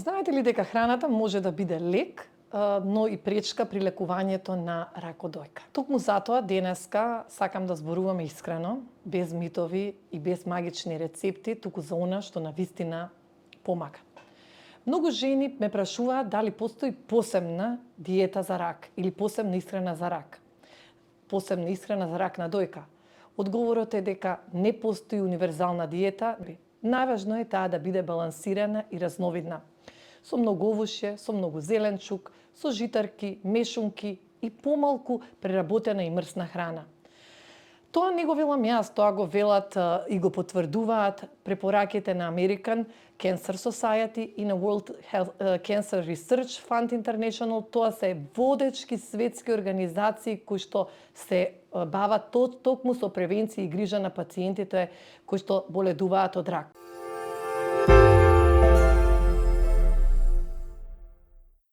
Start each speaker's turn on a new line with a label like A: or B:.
A: Знаете ли дека храната може да биде лек, но и пречка при лекувањето на рак од дојка? Токму затоа денеска сакам да зборуваме искрено, без митови и без магични рецепти, туку за она што навистина помага. Многу жени ме прашуваат дали постои посебна диета за рак или посебна исхрана за рак. Посебна исхрана за рак на дојка. Одговорот е дека не постои универзална диета. Најважно е таа да биде балансирана и разновидна. Со многу овошје, со многу зеленчук, со житарки, мешунки и помалку преработена и мрсна храна. Тоа не го велам јас, тоа го велат и го потврдуваат препораките на American Cancer Society и на World Cancer Research Fund International. Тоа се водечки светски организации кои што се бават токму со превенција и грижа на пациентите кои што боледуваат од рак.